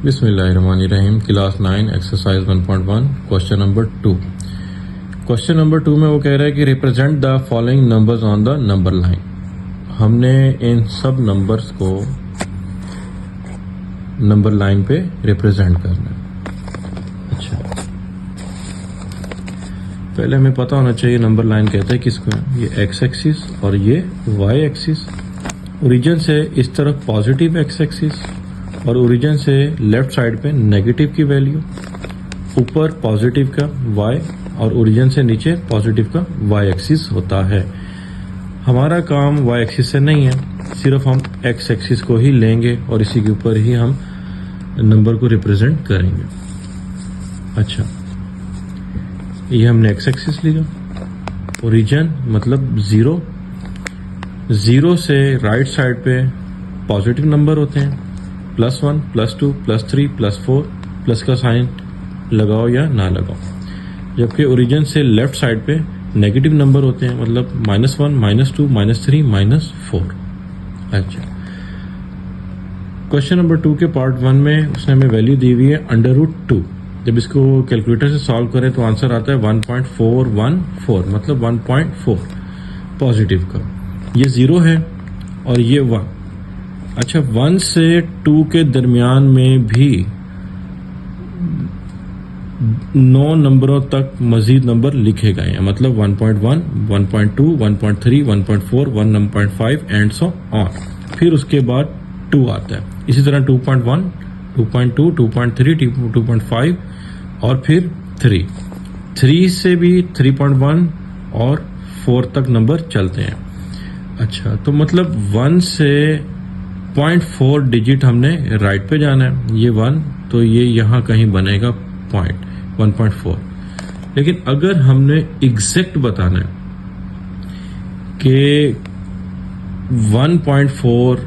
बिस्मिल्लाहिर्रहमानिर्रहीम। Class 9 exercise 1.1 question number 2। Question number 2 में वो कह रहा है कि represent the following numbers on the number line. हमने इन सब नंबर्स को नंबर लाइन पे रिप्रेजेंट करना है। अच्छा, पहले हमें पता होना चाहिए नंबर लाइन कहता है किसको है। ये एक्स एक्सिस और ये वाई एक्सिस। ओरिजिन से इस तरफ पॉजिटिव एक्स एक्सिस और ओरिजिन से लेफ्ट साइड पे नेगेटिव की वैल्यू, ऊपर पॉजिटिव का y और ओरिजिन से नीचे पॉजिटिव का y एक्सिस होता है। हमारा काम y एक्सिस से नहीं है, सिर्फ हम x एक्सिस को ही लेंगे और इसी के ऊपर ही हम नंबर को रिप्रेजेंट करेंगे। अच्छा, ये हमने x एक्सिस लिया। ओरिजिन मतलब 0 से राइट साइड पे पॉजिटिव नंबर होते हैं, +1, +2, +3, +4, प्लस का साइन लगाओ या ना लगाओ। जबकि ओरिजिन से लेफ्ट साइड पे नेगेटिव नंबर होते हैं, मतलब -1, -2, -3, -4। अच्छा, क्वेश्चन नंबर 2 के पार्ट 1 में उसने हमें वैल्यू दी हुई है √2। जब इसको कैलकुलेटर से सॉल्व करें तो आंसर आता है 1.414, मतलब 1.4 पॉजिटिव का। ये 0 है और ये 1। अच्छा, 1 से 2 के दरमियान में भी 9 नंबरों तक मजीद नंबर लिखे गए हैं, मतलब 1.1, 1.2, 1.3, 1.4, 1.5 एंड सो ऑन। फिर उसके बाद 2 आता है, इसी तरह 2.1, 2.2, 2.3, 2.5 और फिर 3 से भी 3.1 और 4 तक नंबर चलते हैं। अच्छा, तो मतलब 1 से 0.4 डिजिट हमने राइट पे जाना है। ये 1 तो ये यहाँ कहीं बनेगा 1.4। लेकिन अगर हमने एग्जैक्ट बताना है कि 1.4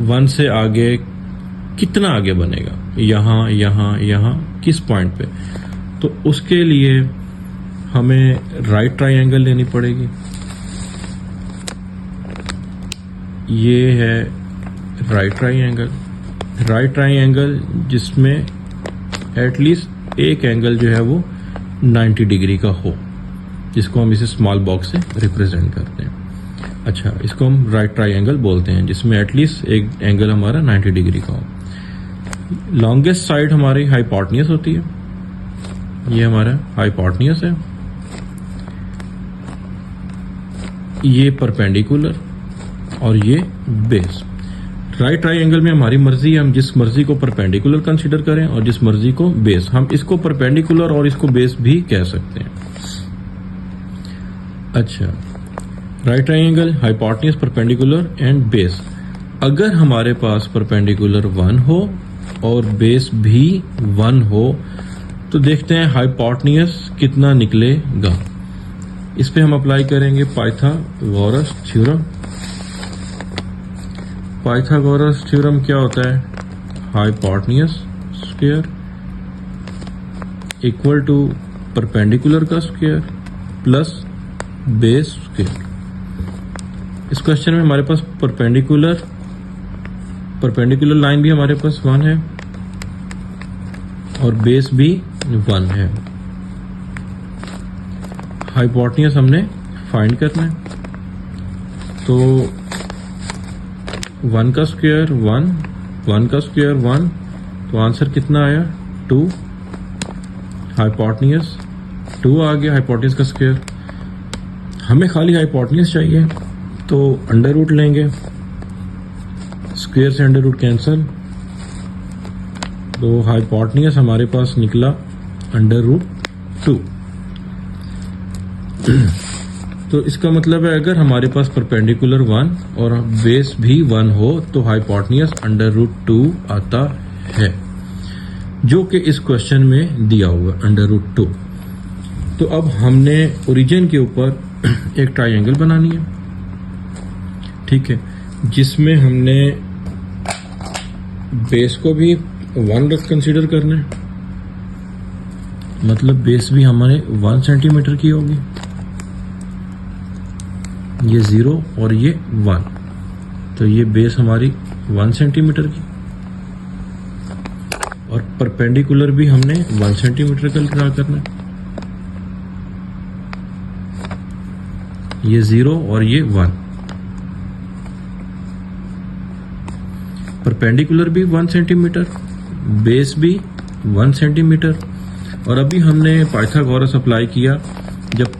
1 से आगे कितना आगे बनेगा, यहाँ किस पॉइंट पे, तो उसके लिए हमें राइट ट्राइंगल लेनी पड़ेगी। ये है राइट ट्राइंगल जिसमें एटलीस्ट एक एंगल जो है वो 90 डिग्री का हो, जिसको हम इसे स्मॉल बॉक्स से रिप्रेजेंट करते हैं। अच्छा, इसको हम राइट ट्राइंगल बोलते हैं जिसमें एटलीस्ट एक एंगल हमारा 90 डिग्री का हो। लॉन्गेस्ट साइड हमारी हाइपोटेन्यूज होती है, ये हमारा हाइपोटेन्यूज है। ये परपेंडिकुलर और ये बेस। राइट ट्राइंगल में हमारी मर्जी है, हम जिस मर्जी को परपेंडिकुलर कंसीडर करें और जिस मर्जी को बेस। हम इसको परपेंडिकुलर और इसको बेस भी कह सकते हैं। अच्छा, right triangle, hypotenuse, perpendicular and base. अगर हमारे पास परपेंडिकुलर 1 हो और बेस भी 1 हो तो देखते हैं हाइपोटेन्यूज कितना निकलेगा। इस पे हम अप्लाई करेंगे पाइथागोरस थ्योरम। पाइथागोरस थ्योरम क्या होता है? Hypotenuse square equal to perpendicular का स्क्वायर प्लस बेस स्क्वायर। इस क्वेश्चन में हमारे पास परपेंडिकुलर लाइन भी हमारे पास 1 है और बेस भी 1 है। हाइपोटेन्यूज हमने फाइंड करना है, तो 1 का स्क्वायर 1, 1 का स्क्वायर 1, तो आंसर कितना आया 2। हाइपोटेन्यूज 2 आ गया, हाइपोटेन्यूज का स्क्वायर। हमें खाली हाइपोटेन्यूज चाहिए तो अंडर रूट लेंगे, स्क्वायर से अंडर रूट कैंसिल, तो हाइपोटेन्यूज हमारे पास निकला √2। तो इसका मतलब है अगर हमारे पास परपेंडिकुलर 1 और बेस भी 1 हो तो हाइपोटेन्यूज √2 आता है, जो कि इस क्वेश्चन में दिया हुआ √2। तो अब हमने ओरिजिन के ऊपर एक ट्राइंगल बनानी है, ठीक है, जिसमें हमने बेस को भी 1 कंसीडर करना है, मतलब बेस भी हमारे 1 सेंटीमीटर की होगी। ये 0 और ये 1, तो ये बेस हमारी 1 सेंटीमीटर की। और और परपेंडिकुलर भी हमने 1 सेंटीमीटर का ड्रा करना है। ये 0 और ये 1। परपेंडिकुलर भी 1 सेंटीमीटर, बेस भी 1 सेंटीमीटर। और अभी हमने पाइथागोरस अप्लाई किया, जब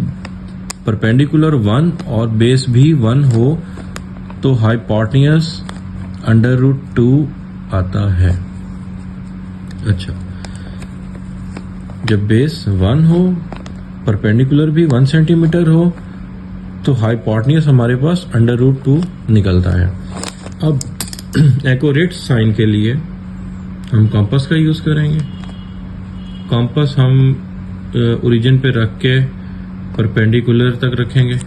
परपेंडिकुलर 1 और बेस भी 1 हो तो हाइपोटेन्यूज √2 आता है। अच्छा, जब बेस 1 हो, परपेंडिकुलर भी 1 सेंटीमीटर हो तो हाइपोटेन्यूज हमारे पास √2 निकलता है। अब एक्यूरेट साइन के लिए हम कंपास का यूज करेंगे। कंपास हम ओरिजिन पे रख के परपेंडिकुलर तक रखेंगे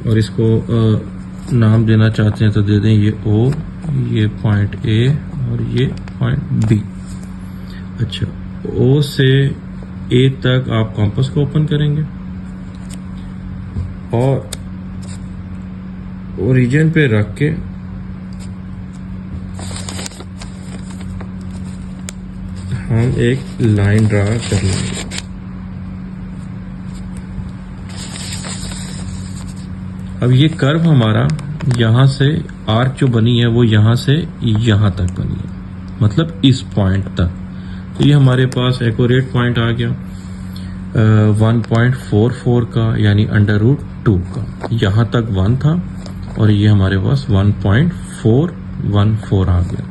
और इसको नाम देना चाहते हैं तो दे दें, ये O, ये पॉइंट A और ये पॉइंट B। अच्छा, O से A तक आप कंपास को ओपन करेंगे और ओरिजिन पे रख के हम एक लाइन ड्रा कर लेंगे। अब ये कर्व हमारा यहां से आर्क जो बनी है वो यहां से यहां तक बनी है, मतलब इस पॉइंट तक। तो ये हमारे पास एक्यूरेट पॉइंट आ गया 1.44 का, यानी √2 का। यहां तक 1 था और ये हमारे पास 1.414 आ गया।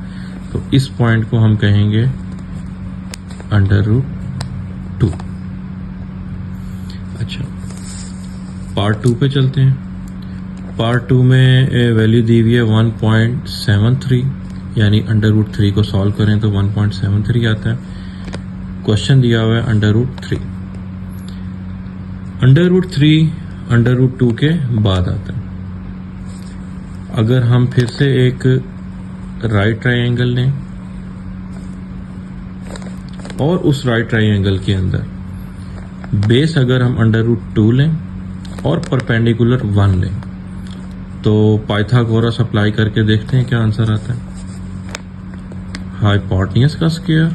तो इस पॉइंट को हम कहेंगे √2। अच्छा, पार्ट 2 पे चलते हैं। पार्ट 2 में वैल्यू दी हुई है 1.73, यानी √3 को सॉल्व करें तो 1.73 आता है। क्वेश्चन दिया हुआ है √3। √3 √2 के बाद आता है। अगर हम फिर से एक राइट ट्रायंगल लें और उस राइट ट्रायंगल के अंदर बेस अगर हम √2 लें और परपेंडिकुलर 1 लें तो पाइथागोरस अप्लाई करके देखते हैं क्या आंसर आता है। हाइपोटेन्यूज का square,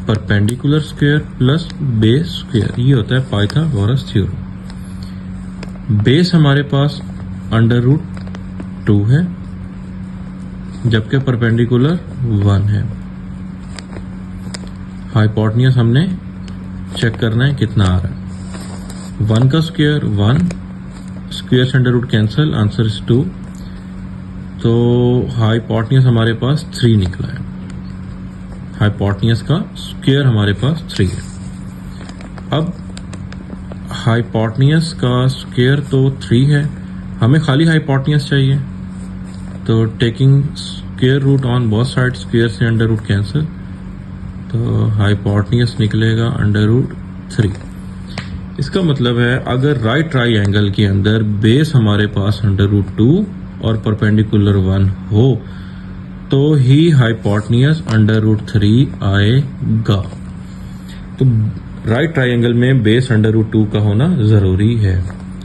perpendicular square plus base square, ये होता है पाइथागोरस थ्योरम। बेस हमारे पास √2 है जबकि परपेंडिकुलर 1 है। हाइपोटेन्यूज हमने चेक करना है कितना आ रहा है। 1 का स्क्वायर 1, स्क्वायर से under root cancel, answer is 2। तो हाइपोटेन्यूज हमारे पास 3 निकला है। हाइपोटेन्यूज का स्क्वायर हमारे पास 3 है। अब हाइपोटेन्यूज का स्क्वायर तो 3 है, हमें खाली हाइपोटेन्यूज चाहिए। तो taking square root on both side, square से अंडर रूट कैंसिल, तो हाइपोटेन्यूज निकलेगा √3। इसका मतलब है अगर राइट ट्रायंगल के अंदर बेस हमारे पास √2 और परपेंडिकुलर 1 हो तो ही हाइपोटेन्यूज √3 आएगा। तो राइट ट्रायंगल में बेस √2 का होना जरूरी है,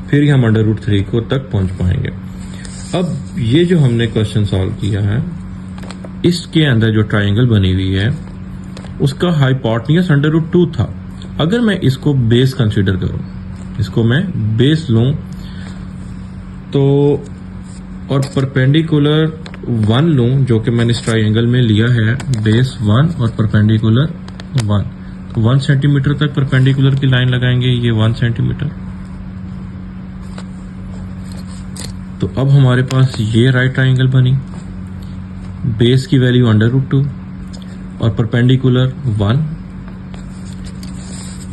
फिर ही हम √3 को तक पहुंच पाएंगे। अब ये जो हमने क्वेश्चन सॉल्व किया है, इसके अंदर जो ट्रायंगल बनी हुई है उसका हाइपोटेन्यूज √2 था। अगर मैं इसको बेस कंसीडर करूं, इसको मैं बेस लूं तो और परपेंडिकुलर 1 लूं, जो कि मैंने इस ट्रायंगल में लिया है, बेस 1 और परपेंडिकुलर 1, तो 1 सेंटीमीटर तक परपेंडिकुलर की लाइन लगाएंगे, ये 1 सेंटीमीटर। तो अब हमारे पास ये राइट ट्रायंगल बनी, बेस की वैल्यू √2 और परपेंडिकुलर 1।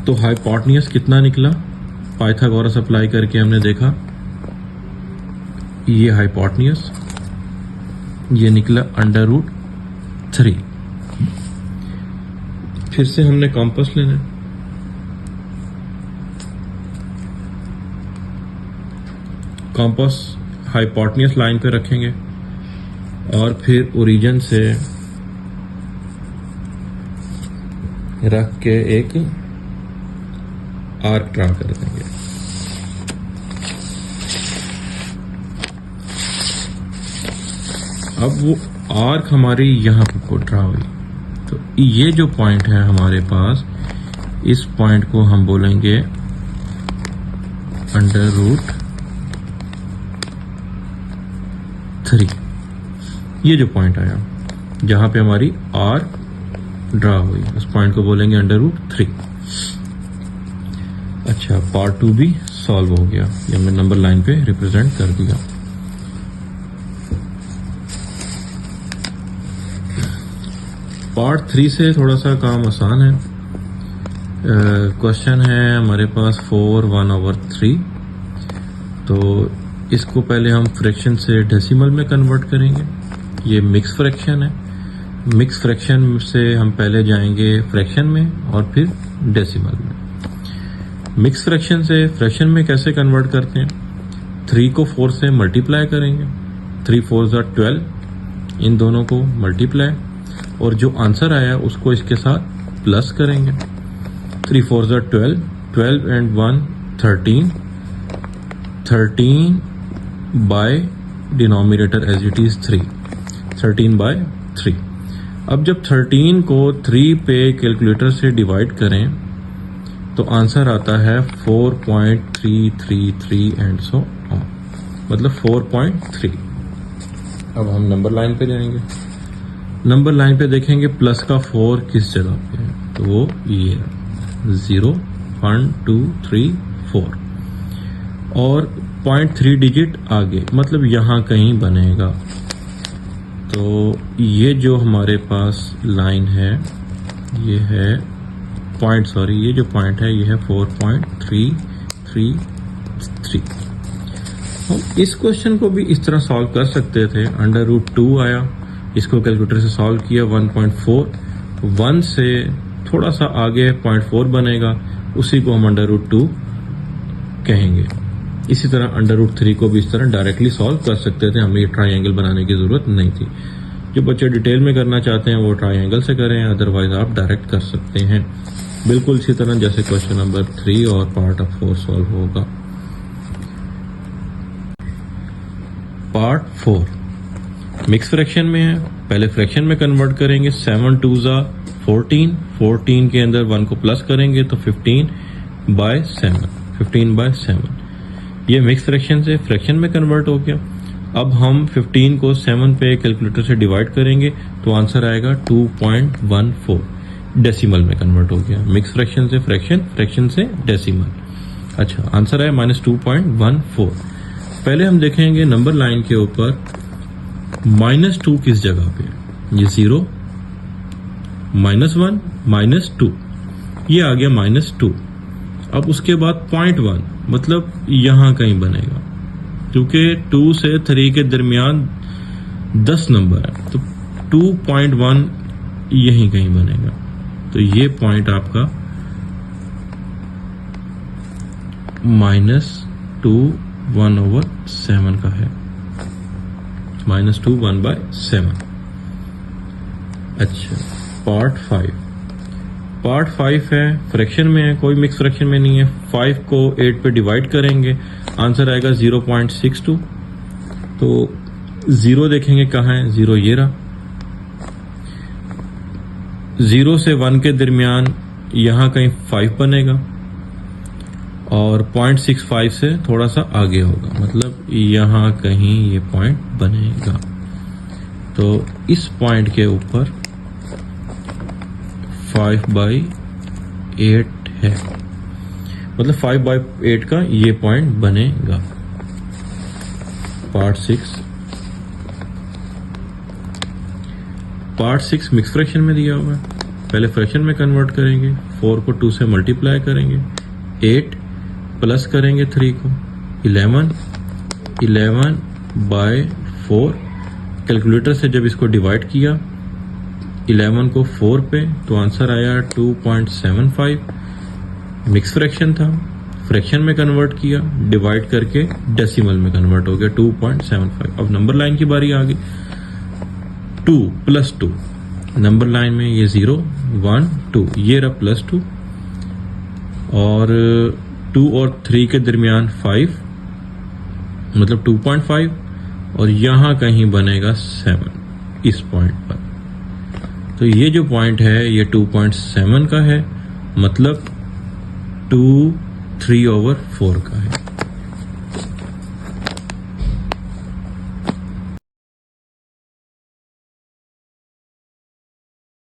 तो हाइपोटेन्यूज कितना निकला, पाइथागोरस अप्लाई करके हमने देखा, ये हाइपोटेन्यूज ये निकला √3। फिर से हमने कंपास लेना, कंपास हाइपोटेन्यूज लाइन पे रखेंगे और फिर ओरिजिन से रख के एक आर्क ड्रा कर देंगे। अब वो आर्क हमारी यहां पर ड्रा हुई, तो ये जो पॉइंट है हमारे पास, इस पॉइंट को हम बोलेंगे √3। ये जो पॉइंट आया जहां पे हमारी R ड्रा हुई, उस पॉइंट को बोलेंगे √3। अच्छा, पार्ट 2 भी सॉल्व हो गया, ये हमने नंबर लाइन पे रिप्रेजेंट कर दिया। पार्ट 3 से थोड़ा सा काम आसान है। क्वेश्चन है हमारे पास 4/1/3। तो इसको पहले हम फ्रैक्शन से डेसिमल में कन्वर्ट करेंगे। ये मिक्स फ्रैक्शन है। मिक्स फ्रैक्शन से हम पहले जाएंगे फ्रैक्शन में और फिर डेसिमल में। मिक्स फ्रैक्शन से फ्रैक्शन में कैसे कन्वर्ट करते हैं? 3 को 4 से मल्टीप्लाई करेंगे, 3 4 12, इन दोनों को मल्टीप्लाई, और जो आंसर आया उसको इसके साथ प्लस करेंगे। 3 4 12, 12 and 1 13, 13 by denominator as it is 3, 13/3। अब जब 13 को 3 पे कैलकुलेटर से डिवाइड करें तो आंसर आता है 4.333 एंड सो ऑन, मतलब 4.3। अब हम नंबर लाइन पे जाएंगे। नंबर लाइन पे देखेंगे प्लस का 4 किस जगह पे है, तो वो ये 0 1 2 3 4, और 0.3 डिजिट आगे, मतलब यहां कहीं बनेगा। तो ये जो हमारे पास लाइन है, ये है पॉइंट, सॉरी, ये जो पॉइंट है ये है 4.333। हम इस क्वेश्चन को भी इस तरह सॉल्व कर सकते थे। √2 आया, इसको कैलकुलेटर से सॉल्व किया, 1.4, 1 से थोड़ा सा आगे 0.4 बनेगा, उसी को हम √2 कहेंगे। इसी तरह √3 को भी इस तरह डायरेक्टली सॉल्व कर सकते थे, हमें ट्राइंगल बनाने की जरूरत नहीं थी। जो बच्चे डिटेल में करना चाहते हैं वो ट्राइंगल से करें, अदरवाइज आप डायरेक्ट कर सकते हैं, बिल्कुल इसी तरह जैसे क्वेश्चन नंबर 3 और पार्ट ऑफ 4 सॉल्व होगा। पार्ट 4 मिक्स फ्रैक्शन में है। पहले फ्रैक्शन में कन्वर्ट करेंगे। 7 2 14, 14 के अंदर 1 को प्लस करेंगे तो 15/7, 15/7। ये मिक्स फ्रैक्शन से फ्रैक्शन में कन्वर्ट हो गया। अब हम 15 को 7 पे कैलकुलेटर से डिवाइड करेंगे तो आंसर आएगा 2.14, डेसिमल में कन्वर्ट हो गया। मिक्स फ्रैक्शन से फ्रैक्शन, फ्रैक्शन से डेसिमल। अच्छा, आंसर आया -2.14। पहले हम देखेंगे नंबर लाइन के ऊपर -2 किस जगह पे, ये 0 -1 -2, ये आ गया -2। अब उसके बाद 0.1, मतलब यहां कहीं बनेगा, क्योंकि 2 से 3 के दरमियान 10 नंबर है, तो 2.1 यहीं कहीं बनेगा। तो ये पॉइंट आपका -2 1/7 का है, -2 1/7। अच्छा, पार्ट 5 है, फ्रैक्शन में है, कोई मिक्स फ्रैक्शन में नहीं है। 5 को 8 पे डिवाइड करेंगे, आंसर आएगा 0.62। तो 0 देखेंगे कहाँ है, 0 ये रहा। 0 से 1 के दरमियान यहां कहीं 5 बनेगा, और 0.65 से थोड़ा सा आगे होगा, मतलब यहां कहीं ये पॉइंट बनेगा। तो इस पॉइंट के ऊपर 5/8 है, मतलब 5/8 का ये पॉइंट बनेगा। पार्ट 6 मिक्स फ्रैक्शन में दिया हुआ है। पहले फ्रैक्शन में कन्वर्ट करेंगे। 4 को 2 से मल्टीप्लाई करेंगे, 8 प्लस करेंगे 3 को 11, 11/4। कैलकुलेटर से जब इसको डिवाइड किया 11 को 4 पे, तो आंसर आया 2.75। मिक्स फ्रैक्शन था, फ्रैक्शन में कन्वर्ट किया, डिवाइड करके डेसिमल में कन्वर्ट हो गया 2.75। अब नंबर लाइन की बारी आ गई। 2 + 2, नंबर लाइन में ये 0 1 2, ये रहा +2, और 2 और 3 के दरमियान 5, मतलब 2.5, और यहां कहीं बनेगा 7 इस पॉइंट पर। तो ये जो पॉइंट है ये 2.7 का है, मतलब 2 3/4 का है।